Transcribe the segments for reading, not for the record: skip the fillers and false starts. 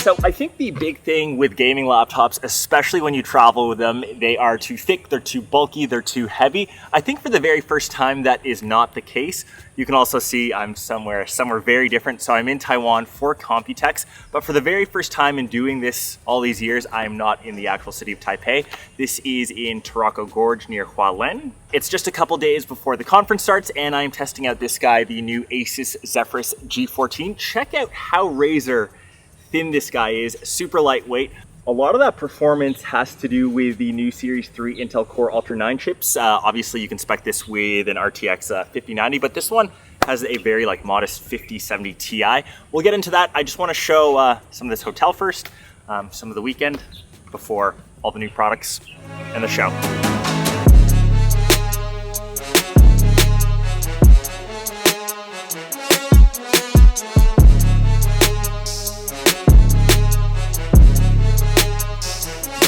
So I think the big thing with gaming laptops, especially when you travel with them, they are too thick, they're too bulky, they're too heavy. I think for the very first time that is not the case. You can also see I'm somewhere very different. So I'm in Taiwan for Computex, but for the very first time in doing this all these years, I am not in the actual city of Taipei. This is in Taroko Gorge near Hualien. It's just a couple days before the conference starts and I'm testing out this guy, the new ASUS Zephyrus G14. Check out how razor thin this guy is, super lightweight. A lot of that performance has to do with the new Series 3 Intel Core Ultra 9 chips. Obviously you can spec this with an RTX 5090, but this one has a very modest 5070 Ti. We'll get into that. I just want to show some of this hotel first, some of the weekend before all the new products and the show.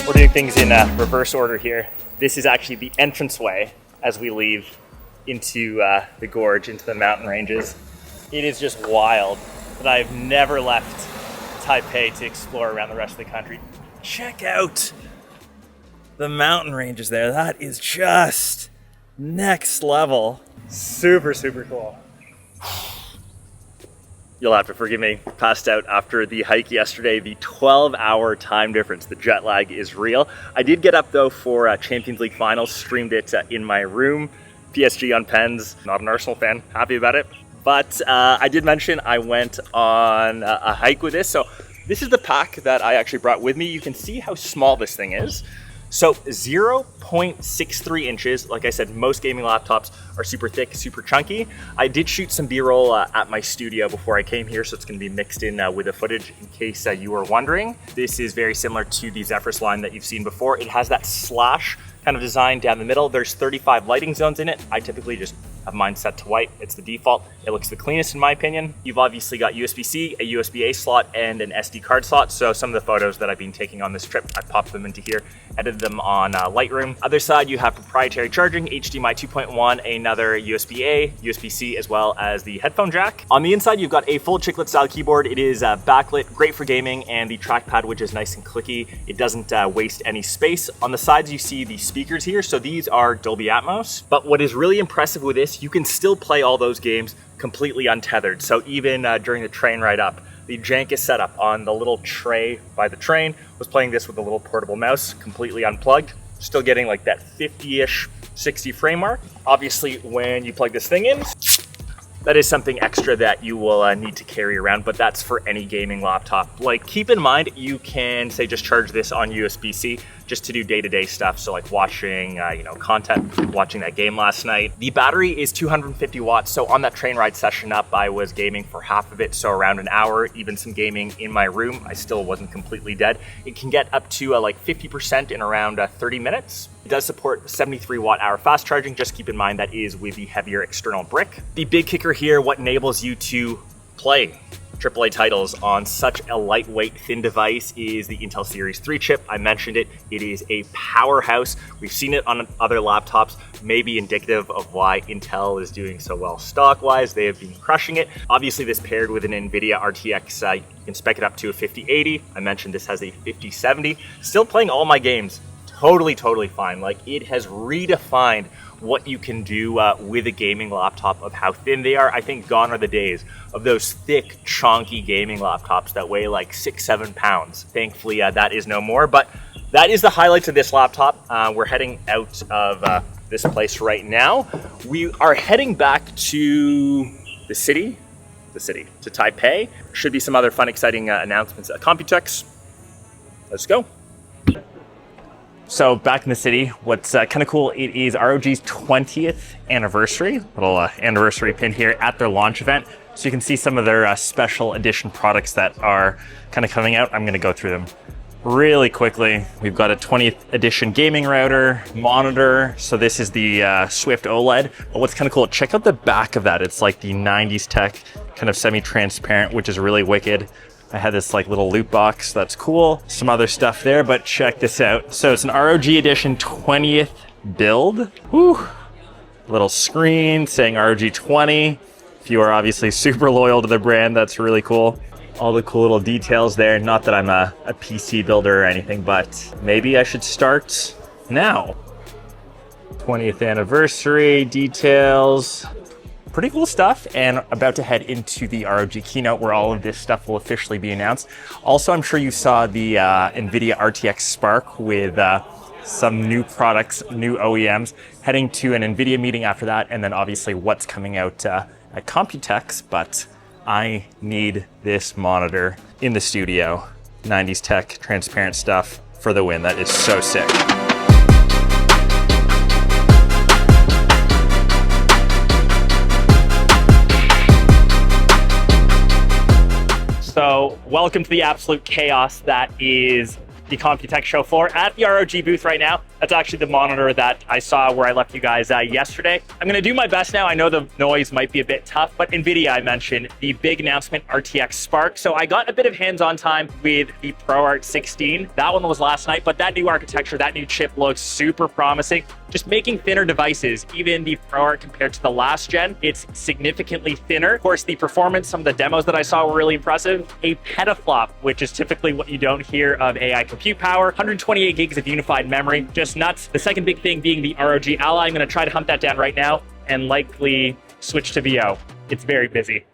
We're doing things in reverse order here. This is actually the entranceway as we leave into the gorge, into the mountain ranges. It is just wild that I've never left Taipei to explore around the rest of the country. Check out the mountain ranges there. That is just next level. Super, super cool. You'll have to forgive me, passed out after the hike yesterday. The 12-hour time difference, the jet lag is real. I did get up though for Champions League finals, streamed it in my room. PSG on pens, not an Arsenal fan, happy about it. But I did mention I went on a hike with this. So this is the pack that I actually brought with me. You can see how small this thing is. So 0.63 inches, like I said, most gaming laptops are super thick, super chunky. I did shoot some B-roll at my studio before I came here, so it's gonna be mixed in with the footage in case you were wondering. This is very similar to the Zephyrus line that you've seen before. It has that slash kind of design down the middle. There's 35 lighting zones in it. I typically just have mine set to white. It's the default. It looks the cleanest in my opinion. You've obviously got USB-C, a USB-A slot, and an SD card slot. So some of the photos that I've been taking on this trip, I popped them into here, edited them on Lightroom. Other side, you have proprietary charging, HDMI 2.1, another USB-A, USB-C, as well as the headphone jack. On the inside, you've got a full chiclet style keyboard. It is backlit, great for gaming, and the trackpad, which is nice and clicky. It doesn't waste any space. On the sides, you see the speakers here. So these are Dolby Atmos. But what is really impressive with this, you can still play all those games completely untethered. So even during the train ride up, the Jankus setup on the little tray by the train was playing this with a little portable mouse, completely unplugged, still getting like that 50-ish, 60 frame mark. Obviously, when you plug this thing in, that is something extra that you will need to carry around, but that's for any gaming laptop. Like, keep in mind, you can say just charge this on USB-C just to do day-to-day stuff. So like watching, content, watching that game last night. The battery is 250 watts. So on that train ride session up, I was gaming for half of it. So around an hour, even some gaming in my room. I still wasn't completely dead. It can get up to like 50% in around 30 minutes. It does support 73 watt hour fast charging. Just keep in mind that is with the heavier external brick. The big kicker here, what enables you to play AAA titles on such a lightweight, thin device is the Intel Series 3 chip. I mentioned it. It is a powerhouse. We've seen it on other laptops, maybe indicative of why Intel is doing so well stock-wise. They have been crushing it. Obviously, this paired with an NVIDIA RTX, you can spec it up to a 5080. I mentioned this has a 5070. Still playing all my games totally fine. Like, it has redefined what you can do with a gaming laptop, of how thin they are. I think gone are the days of those thick, chunky gaming laptops that weigh like 6-7 pounds. Thankfully, that is no more, but that is the highlights of this laptop. We're heading out of this place right now. We are heading back to the city, to Taipei. Should be some other fun, exciting announcements at Computex. Let's go. So back in the city, what's kind of cool, it is ROG's 20th anniversary, little anniversary pin here at their launch event. So you can see some of their special edition products that are kind of coming out. I'm going to go through them really quickly. We've got a 20th edition gaming router, monitor. So this is the Swift OLED. But what's kind of cool, check out the back of that. It's like the 90s tech, kind of semi-transparent, which is really wicked. I had this like little loot box, that's cool. Some other stuff there, but check this out. So it's an ROG edition 20th build. Whew. Little screen saying ROG 20. If you are obviously super loyal to the brand, that's really cool. all the cool little details there. Not that I'm a PC builder or anything, but maybe I should start now. 20th anniversary details. Pretty cool stuff, and about to head into the ROG keynote where all of this stuff will officially be announced. Also, I'm sure you saw the NVIDIA RTX Spark with some new products, new OEMs, heading to an NVIDIA meeting after that, and then obviously what's coming out at Computex, but I need this monitor in the studio. 90s tech, transparent stuff for the win. That is so sick. So welcome to the absolute chaos that is the Computex show floor at the ROG booth right now. That's actually the monitor that I saw where I left you guys yesterday. I'm gonna do my best now. I know the noise might be a bit tough, but NVIDIA, I mentioned, the big announcement, RTX Spark. So I got a bit of hands-on time with the ProArt 16. That one was last night, but that new architecture, that new chip looks super promising. Just making thinner devices, even the ProArt compared to the last gen, it's significantly thinner. Of course, the performance, some of the demos that I saw were really impressive. A petaflop, which is typically what you don't hear of AI compute power, 128 gigs of unified memory, just nuts. The second big thing being the ROG Ally. I'm gonna try to hunt that down right now and likely switch to VO. It's very busy.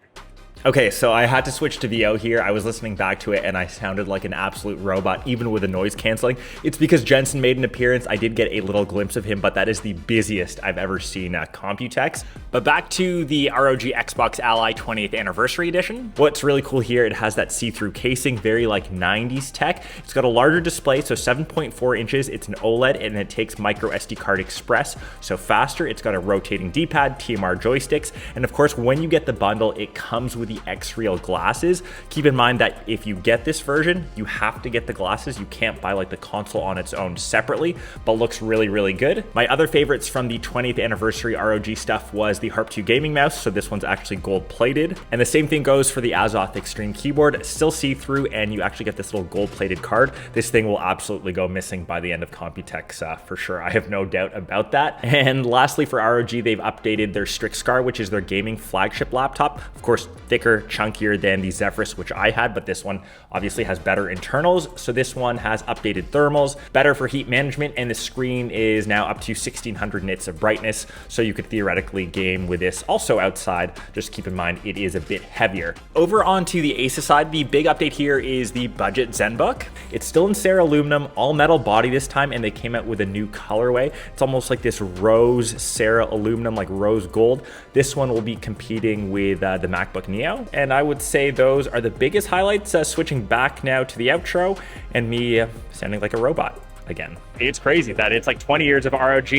Okay, so I had to switch to VO here. I was listening back to it and I sounded like an absolute robot, even with the noise canceling. It's because Jensen made an appearance. I did get a little glimpse of him, but that is the busiest I've ever seen at Computex. But back to the ROG Xbox Ally 20th Anniversary Edition. What's really cool here, it has that see-through casing, very like 90s tech. It's got a larger display, so 7.4 inches. It's an OLED and it takes micro SD card express, so faster. It's got a rotating D-pad, TMR joysticks, and of course, when you get the bundle, it comes with the X-Real glasses. Keep in mind that if you get this version, you have to get the glasses. You can't buy like the console on its own separately, but looks really, really good. My other favorites from the 20th anniversary ROG stuff was the Harp 2 gaming mouse. So this one's actually gold plated. And the same thing goes for the ASUS Extreme keyboard, still see-through, and you actually get this little gold plated card. This thing will absolutely go missing by the end of Computex for sure. I have no doubt about that. And lastly, for ROG, they've updated their Strix Scar, which is their gaming flagship laptop. Of course, thicker, chunkier than the Zephyrus, which I had, but this one obviously has better internals. So this one has updated thermals, better for heat management, and the screen is now up to 1600 nits of brightness. So you could theoretically game with this also outside. Just keep in mind, it is a bit heavier. Over onto the ASUS side, the big update here is the budget ZenBook. It's still in Serra aluminum, all metal body this time, and they came out with a new colorway. It's almost like this rose Serra aluminum, like rose gold. This one will be competing with the MacBook Neo. And I would say those are the biggest highlights. Switching back now to the outro and me sounding like a robot again. It's crazy that it's like 20 years of ROG.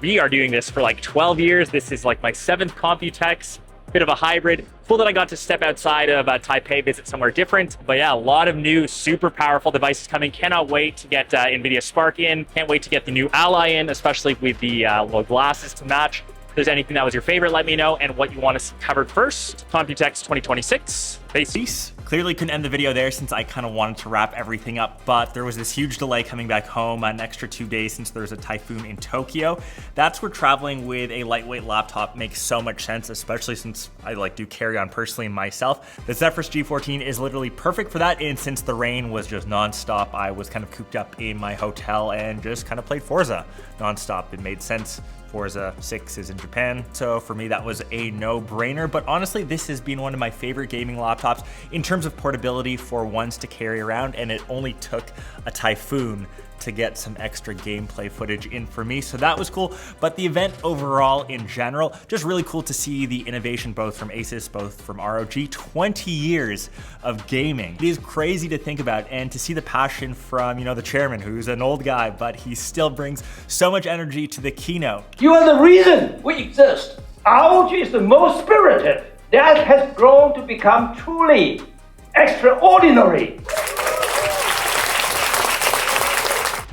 We are doing this for like 12 years. This is like my 7th Computex, bit of a hybrid. Cool that I got to step outside of Taipei, visit somewhere different. But yeah, a lot of new super powerful devices coming. Cannot wait to get NVIDIA Spark in. Can't wait to get the new Ally in, especially with the little glasses to match. If there's anything that was your favorite, let me know, and what you want to see covered first. Computex 2026. Peace. Clearly couldn't end the video there since I kind of wanted to wrap everything up, but there was this huge delay coming back home, an extra 2 days since there was a typhoon in Tokyo. That's where traveling with a lightweight laptop makes so much sense, especially since I do carry on personally myself. The Zephyrus G14 is literally perfect for that, and since the rain was just nonstop, I was kind of cooped up in my hotel and just kind of played Forza nonstop. It made sense. Forza 6 is in Japan, so for me that was a no-brainer. But honestly, this has been one of my favorite gaming laptops in terms of portability for ones to carry around, and it only took a typhoon to get some extra gameplay footage in for me, so that was cool. But the event overall in general, just really cool to see the innovation both from ASUS, both from ROG. 20 years of gaming. It is crazy to think about, and to see the passion from, the chairman, who's an old guy, but he still brings so much energy to the keynote. You are the reason we exist. ROG is the most spirited that has grown to become truly extraordinary.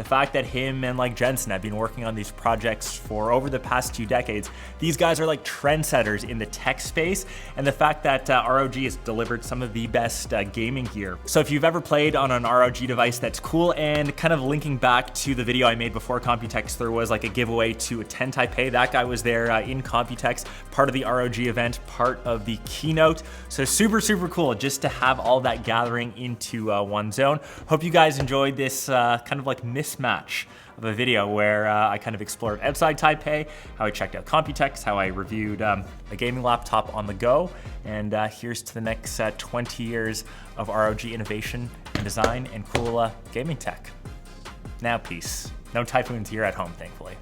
the fact that him and like Jensen have been working on these projects for over the past 2 decades. These guys are like trendsetters in the tech space, and the fact that ROG has delivered some of the best gaming gear. So if you've ever played on an ROG device, that's cool. And kind of linking back to the video I made before Computex, there was like a giveaway to attend Taipei. That guy was there in Computex, part of the ROG event, part of the keynote. So super, super cool just to have all that gathering into one zone. Hope you guys enjoyed this kind of like mismatch of a video where I kind of explored outside Taipei, how I checked out Computex, how I reviewed a gaming laptop on the go, and here's to the next 20 years of ROG innovation and design and cool gaming tech. Now peace. No typhoons here at home, thankfully.